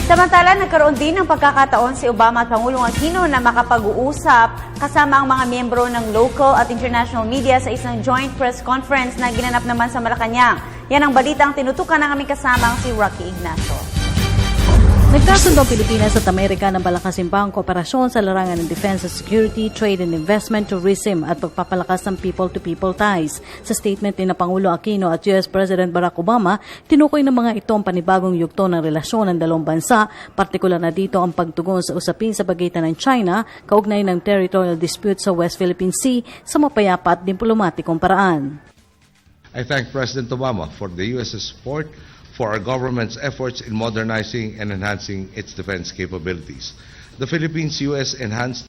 Samantala, nagkaroon din ng pagkakataon si Obama at Pangulong Aquino na makapag-uusap kasama ang mga miyembro ng local at international media sa isang joint press conference na ginanap naman sa Malacanang. Yan ang balitang tinutukan ng aming kasamang si Rocky Ignacio. Nagkasundo ang Pilipinas at Amerika ng palakasimpang kooperasyon sa larangan ng defense and security, trade and investment, tourism at pagpapalakas ng people-to-people ties. Sa statement ni Pangulong Aquino at US President Barack Obama, tinukoy ng mga ito ang panibagong yugto ng relasyon ng dalawang bansa, partikular na dito ang pagtugon sa usapin sa pagitan ng China, kaugnay ng territorial dispute sa West Philippine Sea sa mapayapa at diplomatikong paraan. I thank President Obama for the U.S.'s support for our government's efforts in modernizing and enhancing its defense capabilities. The Philippines-U.S. Enhanced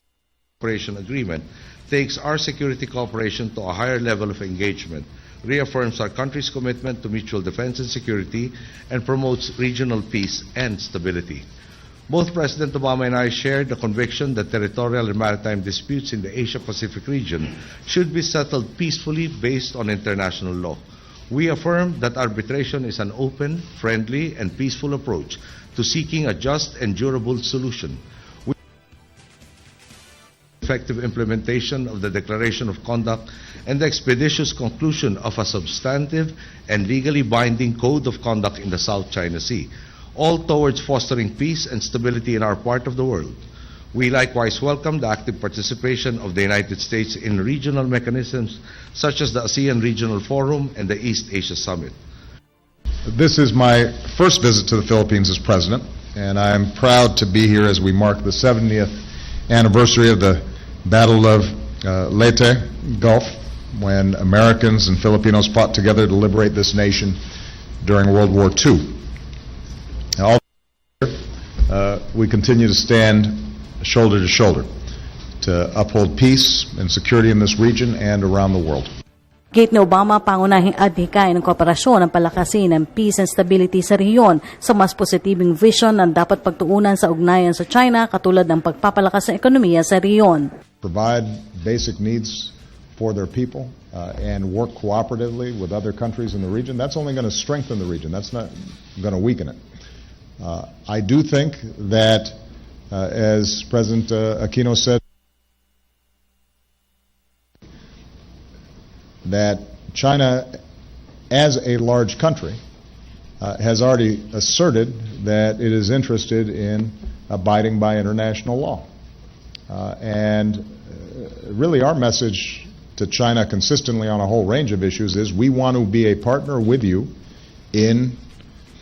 Cooperation Agreement takes our security cooperation to a higher level of engagement, reaffirms our country's commitment to mutual defense and security, and promotes regional peace and stability. Both President Obama and I shared the conviction that territorial and maritime disputes in the Asia-Pacific region should be settled peacefully based on international law. We affirm that arbitration is an open, friendly, and peaceful approach to seeking a just and durable solution. We effective implementation of the Declaration of Conduct and the expeditious conclusion of a substantive and legally binding Code of Conduct in the South China Sea, all towards fostering peace and stability in our part of the world. We likewise welcome the active participation of the United States in regional mechanisms such as the ASEAN Regional Forum and the East Asia Summit. This is my first visit to the Philippines as President, and I am proud to be here as we mark the 70th anniversary of the Battle of Leyte Gulf, when Americans and Filipinos fought together to liberate this nation during World War II. We continue to stand shoulder to shoulder to uphold peace and security in this region and around the world. Gate ni Obama, pangunahing adhikain ng kooperasyon ang palakasin ng peace and stability sa rehiyon sa mas positibing vision na dapat pagtuunan sa ugnayan sa China katulad ng pagpapalakas ng ekonomiya sa rehiyon. Provide basic needs for their people and work cooperatively with other countries in the region. That's only going to strengthen the region. That's not going to weaken it. I do think that as President Aquino said, that China, as a large country, has already asserted that it is interested in abiding by international law. Really our message to China consistently on a whole range of issues is we want to be a partner with you in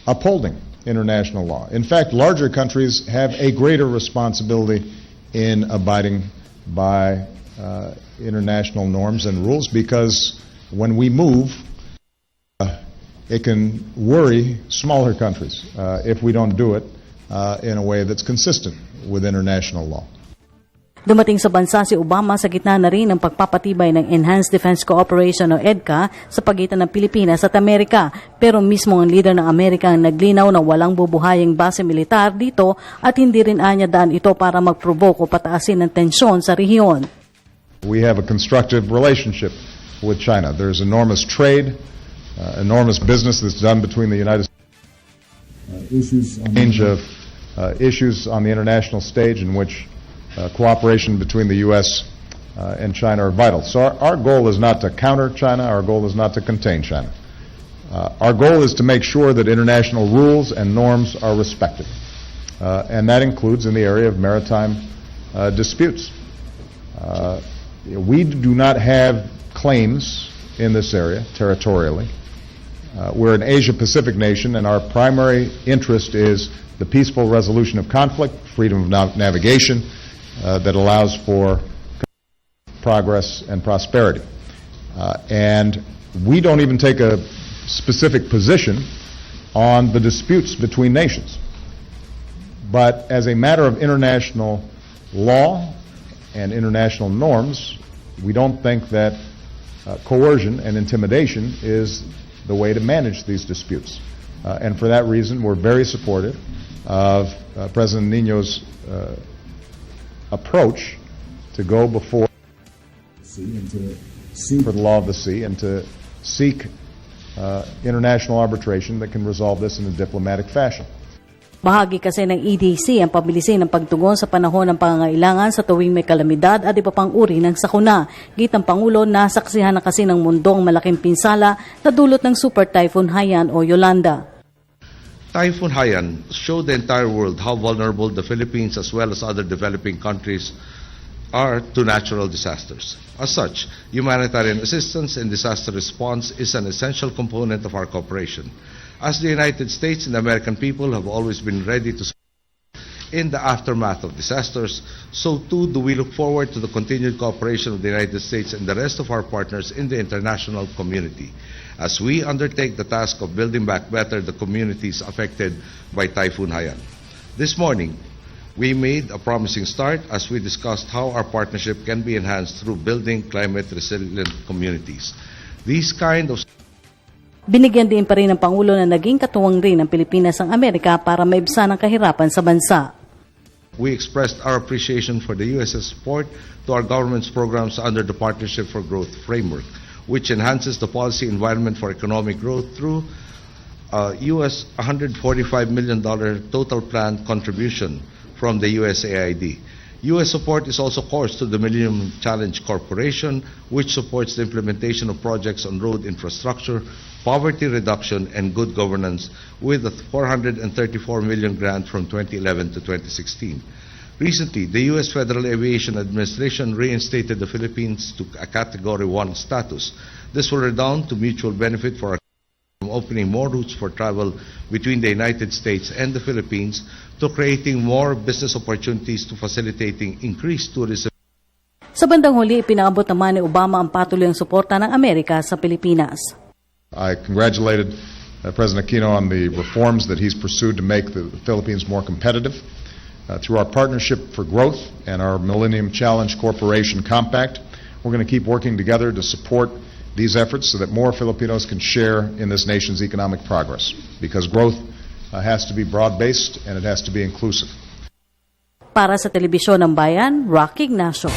upholding international law. In fact, larger countries have a greater responsibility in abiding by international norms and rules, because when we move, it can worry smaller countries if we don't do it in a way that's consistent with international law. Dumating sa bansa si Obama sa gitna na rin ng pagpapatibay ng Enhanced Defense Cooperation o EDCA sa pagitan ng Pilipinas at Amerika. Pero mismo ang leader ng Amerika ang naglinaw na walang bubuhaying base militar dito at hindi rin anya daan ito para mag-provoke o pataasin ng tensyon sa rehiyon. We have a constructive relationship with China. There's enormous trade, enormous business that's done between the United States. Range of issues on the international stage in which cooperation between the U.S. And China are vital. So our goal is not to counter China. Our goal is not to contain China. Our goal is to make sure that international rules and norms are respected. And that includes in the area of maritime disputes. We do not have claims in this area territorially. We're an Asia-Pacific nation, and our primary interest is the peaceful resolution of conflict, freedom of navigation, that allows for progress and prosperity. And we don't even take a specific position on the disputes between nations. But as a matter of international law and international norms, we don't think that coercion and intimidation is the way to manage these disputes. And for that reason, we're very supportive of President Niño's approach to go before for the law of the sea and to seek international arbitration that can resolve this in a diplomatic fashion. Bahagi kasi ng EDC ang pabilisin ng pagtugon sa panahon ng pangangailangan sa tuwing may kalamidad at iba pang uri ng sakuna. Gitang Pangulo, nasaksihan na kasi ng mundo ang malaking pinsala na dulot ng Super Typhoon Haiyan o Yolanda. Typhoon Haiyan showed the entire world how vulnerable the Philippines as well as other developing countries are to natural disasters. As such, humanitarian assistance and disaster response is an essential component of our cooperation. As the United States and the American people have always been ready to support in the aftermath of disasters, so too do we look forward to the continued cooperation of the United States and the rest of our partners in the international community as we undertake the task of building back better the communities affected by Typhoon Haiyan. This morning, we made a promising start as we discussed how our partnership can be enhanced through building climate-resilient communities. These kind of Binigyan din pa rin ng Pangulo na naging katuwang rin ng Pilipinas ang Amerika para maibsan ang kahirapan sa bansa. We expressed our appreciation for the U.S.'s support to our government's programs under the Partnership for Growth framework, which enhances the policy environment for economic growth through US $145 million total planned contribution from the USAID. U.S. support is also course to the Millennium Challenge Corporation, which supports the implementation of projects on road infrastructure, poverty reduction, and good governance with a $434 million grant from 2011 to 2016. Recently, the U.S. Federal Aviation Administration reinstated the Philippines to a Category 1 status. This will redound to mutual benefit for our from opening more routes for travel between the United States and the Philippines to creating more business opportunities to facilitating increased tourism. Sa bandang huli, ipinaabot naman ni Obama ang patuloy ang suporta ng Amerika sa Pilipinas. I congratulated President Aquino on the reforms that he's pursued to make the Philippines more competitive. Through our Partnership for Growth and our Millennium Challenge Corporation Compact, we're going to keep working together to support these efforts so that more Filipinos can share in this nation's economic progress, because growth has to be broad-based and it has to be inclusive. Para sa Telebisyon ng Bayan, Rocky Ignacio.